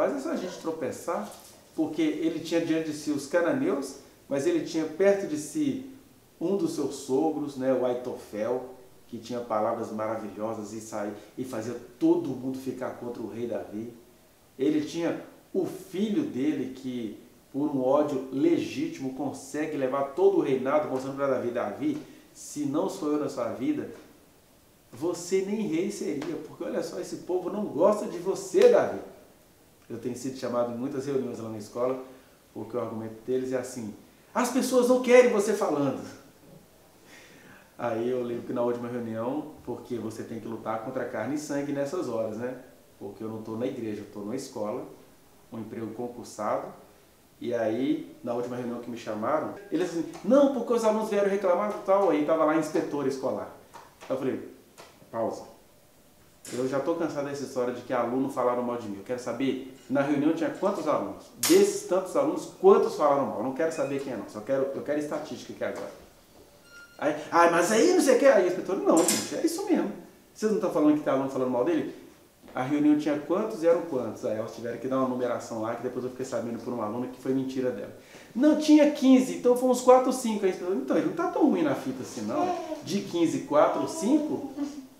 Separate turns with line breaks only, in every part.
faz a gente tropeçar, porque ele tinha diante de si os cananeus, mas ele tinha perto de si um dos seus sogros, né, o Aitofel, que tinha palavras maravilhosas e fazia todo mundo ficar contra o rei Davi. Ele tinha o filho dele que, por um ódio legítimo, consegue levar todo o reinado, mostrando para Davi: Davi, se não sou eu na sua vida, você nem rei seria, porque olha só, esse povo não gosta de você, Davi. Eu tenho sido chamado em muitas reuniões lá na escola, porque o argumento deles é assim: as pessoas não querem você falando. Aí eu lembro que na última reunião, porque você tem que lutar contra carne e sangue nessas horas, né? Porque eu não estou na igreja, eu estou na escola, um emprego concursado. E aí, na última reunião que me chamaram, eles assim: não, porque os alunos vieram reclamar e tal. Aí estava lá a inspetora escolar. Eu falei: pausa. Eu já estou cansado dessa história de que aluno falaram mal de mim. Eu quero saber, na reunião tinha quantos alunos? Desses tantos alunos, quantos falaram mal? Eu não quero saber quem é, não. Eu quero estatística aqui agora. Aí, mas aí não sei o que. Aí a inspetora: não, gente, é isso mesmo. Vocês não estão falando que tem aluno falando mal dele? A reunião tinha quantos e eram quantos? Aí elas tiveram que dar uma numeração lá, que depois eu fiquei sabendo por uma aluna que foi mentira dela. Não, tinha 15, então foram uns 4 ou 5. Aí, então, ele não está tão ruim na fita assim, não. De 15, 4 ou 5.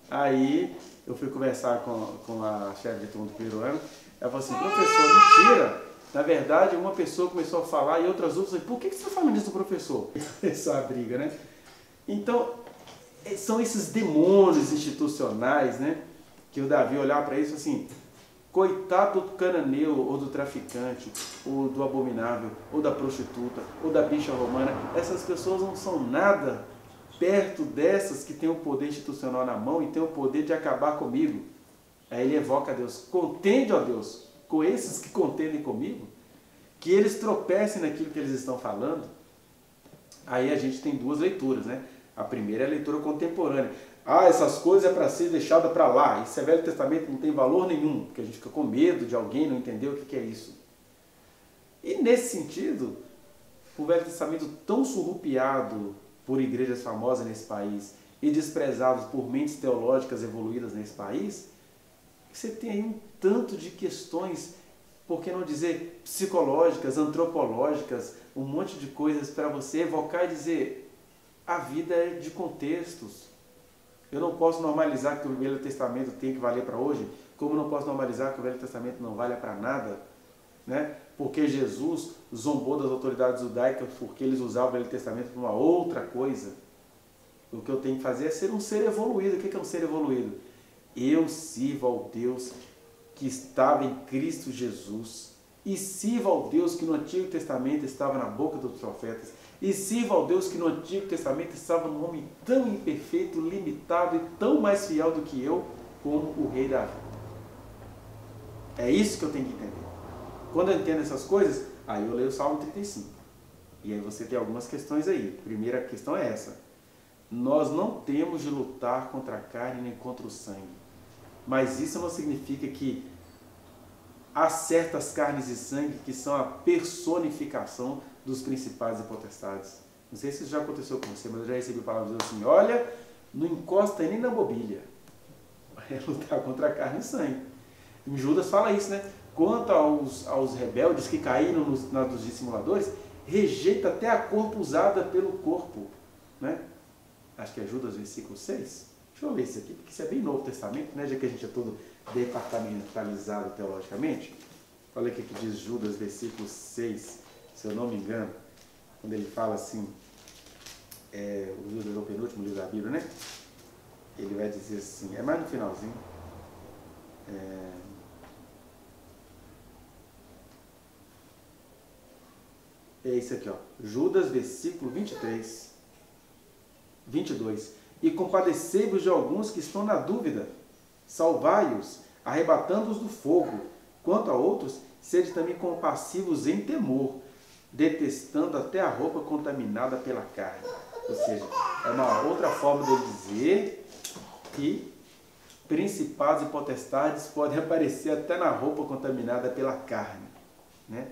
Aí eu fui conversar com a chefe de turma do primeiro ano. Ela falou assim: professor, mentira. Na verdade, uma pessoa começou a falar e outras duas. Por que você está falando isso do professor? Essa é a briga, né? Então, são esses demônios institucionais, né? Que o Davi olhava para isso assim: coitado do cananeu, ou do traficante, ou do abominável, ou da prostituta, ou da bicha romana. Essas pessoas não são nada perto dessas que têm o poder institucional na mão e têm o poder de acabar comigo. Aí ele evoca a Deus: contende, ó Deus, com esses que contendem comigo, que eles tropecem naquilo que eles estão falando. Aí a gente tem duas leituras, né? A primeira é a leitura contemporânea. Essas coisas é para ser deixada para lá. Isso é Velho Testamento, não tem valor nenhum, porque a gente fica com medo de alguém não entender o que é isso. E nesse sentido, o Velho Testamento tão surrupiado por igrejas famosas nesse país e desprezado por mentes teológicas evoluídas nesse país, você tem aí um tanto de questões, por que não dizer psicológicas, antropológicas, um monte de coisas para você evocar e dizer: a vida é de contextos. Eu não posso normalizar que o Velho Testamento tem que valer para hoje, como não posso normalizar que o Velho Testamento não vale para nada, né? Porque Jesus zombou das autoridades judaicas porque eles usavam o Velho Testamento para uma outra coisa. O que eu tenho que fazer é ser um ser evoluído. O que é um ser evoluído? Eu sirvo ao Deus que estava em Cristo Jesus, e sirvo ao Deus que no Antigo Testamento estava na boca dos profetas, e sirvo ao Deus que no Antigo Testamento estava num homem tão imperfeito, limitado e tão mais fiel do que eu, como o rei Davi. É isso que eu tenho que entender. Quando eu entendo essas coisas, aí eu leio o Salmo 35. E aí você tem algumas questões aí. A primeira questão é essa: nós não temos de lutar contra a carne nem contra o sangue. Mas isso não significa que há certas carnes e sangue que são a personificação dos principados e potestades. Não sei se isso já aconteceu com você, mas eu já recebi palavras assim: olha, não encosta nem na mobília. É lutar contra a carne e sangue. Em Judas fala isso, né? Quanto aos rebeldes que caíram nos dissimuladores, rejeita até a corpo usada pelo corpo, né? Acho que é Judas, versículo 6. Deixa eu ler isso aqui, porque isso é bem Novo Testamento, né? Já que a gente é todo departamentalizado teologicamente. Olha o que diz Judas, versículo 6, se eu não me engano, quando ele fala assim, o Judas é o penúltimo livro da Bíblia, né? Ele vai dizer assim, é mais no finalzinho, é isso aqui, ó, Judas, versículo 22. E compadecei-vos de alguns que estão na dúvida, salvai-os, arrebatando-os do fogo. Quanto a outros, sede também compassivos em temor, detestando até a roupa contaminada pela carne. Ou seja, é uma outra forma de dizer que principados e potestades podem aparecer até na roupa contaminada pela carne, né?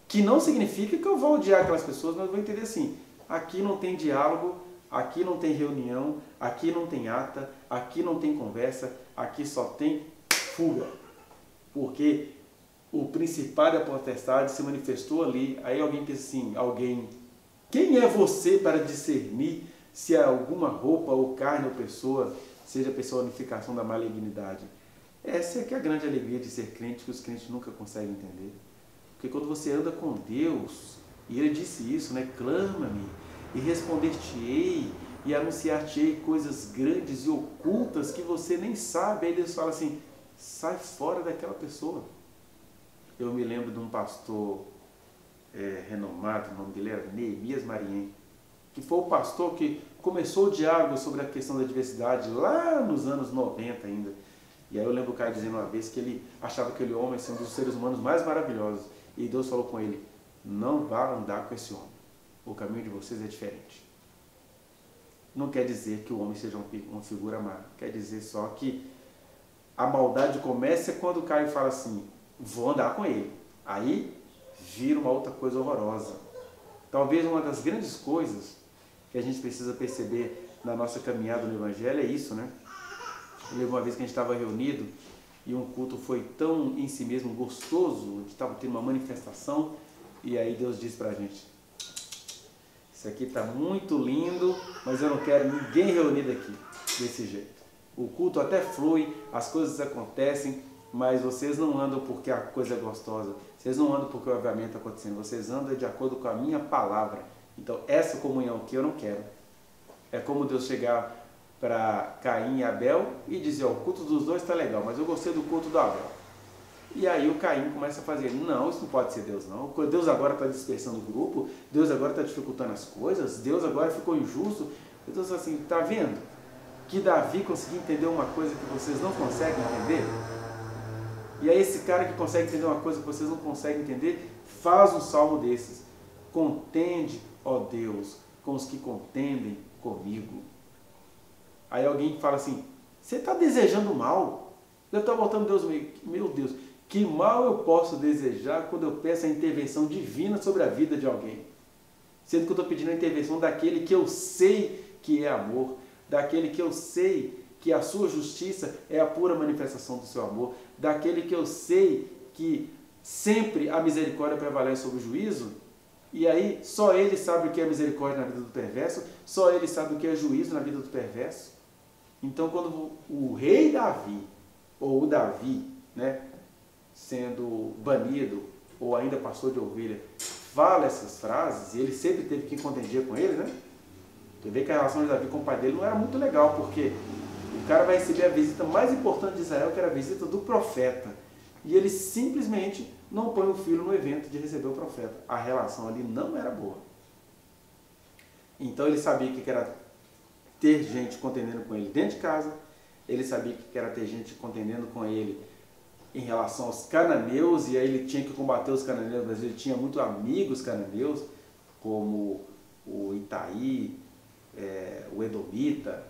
Que não significa que eu vou odiar aquelas pessoas, mas eu vou entender assim: aqui não tem diálogo, aqui não tem reunião, aqui não tem ata, aqui não tem conversa, aqui só tem fuga. Porque o principado e a potestade se manifestou ali. Aí alguém pensa assim, quem é você para discernir se alguma roupa ou carne ou pessoa seja a personificação da malignidade? Essa é que é a grande alegria de ser crente, que os crentes nunca conseguem entender. Porque quando você anda com Deus, e Ele disse isso, né? Clama-me e responder-te-ei e anunciar-te-ei coisas grandes e ocultas que você nem sabe. Aí Deus fala assim, sai fora daquela pessoa. Eu me lembro de um pastor renomado, o nome dele era Neemias Mariem, que foi o pastor que começou o diálogo sobre a questão da diversidade lá nos anos 90 ainda. E aí eu lembro o cara dizendo uma vez que ele achava aquele homem assim, um dos seres humanos mais maravilhosos. E Deus falou com ele, não vá andar com esse homem. O caminho de vocês é diferente. Não quer dizer que o homem seja uma figura má. Quer dizer só que a maldade começa quando o cara fala assim, vou andar com ele. Aí vira uma outra coisa horrorosa. Talvez uma das grandes coisas que a gente precisa perceber na nossa caminhada no Evangelho é isso, né? Eu lembro uma vez que a gente estava reunido e um culto foi tão em si mesmo gostoso, a gente estava tendo uma manifestação e aí Deus disse pra gente, isso aqui está muito lindo, mas eu não quero ninguém reunido aqui desse jeito. O culto até flui, as coisas acontecem, mas vocês não andam porque a coisa é gostosa, vocês não andam porque o avivamento está acontecendo, vocês andam de acordo com a minha palavra. Então essa comunhão aqui eu não quero. É como Deus chegar para Caim e Abel e dizer, ó, o culto dos dois está legal, mas eu gostei do culto do Abel. E aí o Caim começa a fazer, não, isso não pode ser Deus não, Deus agora está dispersando o grupo, Deus agora está dificultando as coisas, Deus agora ficou injusto. Deus fala assim, está vendo que Davi conseguiu entender uma coisa que vocês não conseguem entender? E aí esse cara que consegue entender uma coisa que vocês não conseguem entender, faz um salmo desses, contende, ó Deus, com os que contendem comigo. Aí alguém fala assim, você está desejando mal? Eu estou voltando Deus, meu Deus, que mal eu posso desejar quando eu peço a intervenção divina sobre a vida de alguém? Sendo que eu estou pedindo a intervenção daquele que eu sei que é amor, daquele que eu sei que a sua justiça é a pura manifestação do seu amor, daquele que eu sei que sempre a misericórdia prevalece sobre o juízo. E aí só ele sabe o que é misericórdia na vida do perverso, só ele sabe o que é juízo na vida do perverso. Então quando o rei Davi, ou o Davi, né, sendo banido, ou ainda pastor de ovelha, fala essas frases, e ele sempre teve que contender com ele, né? Você vê que a relação de Davi com o pai dele não era muito legal, porque o cara vai receber a visita mais importante de Israel, que era a visita do profeta. E ele simplesmente não põe o filho no evento de receber o profeta. A relação ali não era boa. Então ele sabia que era ter gente contendendo com ele dentro de casa, ele sabia que era ter gente contendendo com ele em relação aos cananeus, e aí ele tinha que combater os cananeus, mas ele tinha muitos amigos cananeus, como o Itaí, o Edomita.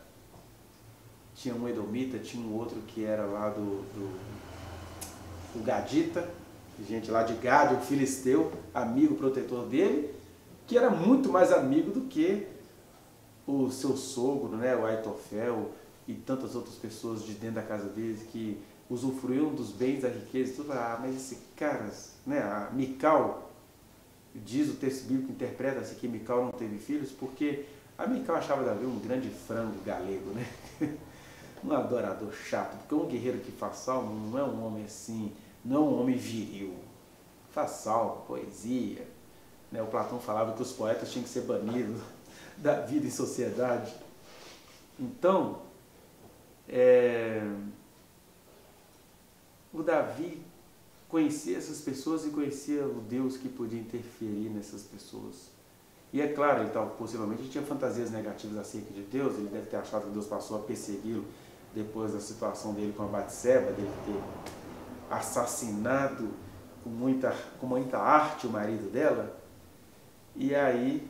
Tinha um Edomita, tinha um outro que era lá o Gadita, gente lá de Gade, o filisteu, amigo protetor dele, que era muito mais amigo do que o seu sogro, né, o Aitofel, e tantas outras pessoas de dentro da casa deles que usufruíam dos bens, da riqueza e tudo. Mas esse cara, né, a Mical, diz o texto bíblico, interpreta-se que Mical não teve filhos, porque a Mical achava Davi um grande frango galego, né? Um adorador chato, porque um guerreiro que faz salmo não é um homem assim, não é um homem viril. Faz salmo, poesia, né? O Platão falava que os poetas tinham que ser banidos da vida em sociedade. Então, o Davi conhecia essas pessoas e conhecia o Deus que podia interferir nessas pessoas. E é claro, ele possivelmente tinha fantasias negativas acerca de Deus, ele deve ter achado que Deus passou a persegui-lo depois da situação dele com a Batseba, dele ter assassinado com muita arte o marido dela. E aí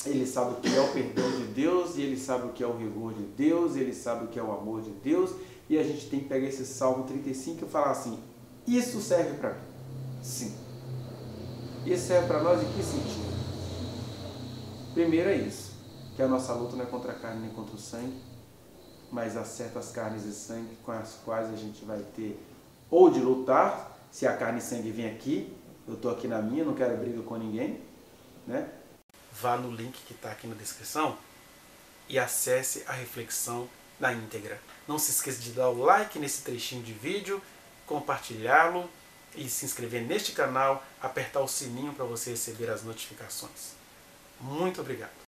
ele sabe o que é o perdão de Deus, e ele sabe o que é o rigor de Deus, ele sabe o que é o amor de Deus, e a gente tem que pegar esse Salmo 35 e falar assim, isso serve para mim? Sim. Isso serve para nós em que sentido? Primeiro é isso, que a nossa luta não é contra a carne nem contra o sangue, mas há certas carnes e sangue com as quais a gente vai ter ou de lutar, Se a carne e sangue vem aqui, eu estou aqui na minha, não quero briga com ninguém, né? Vá no link que está aqui na descrição e acesse a reflexão na íntegra. Não se esqueça de dar o like nesse trechinho de vídeo, compartilhá-lo e se inscrever neste canal, apertar o sininho para você receber as notificações. Muito obrigado.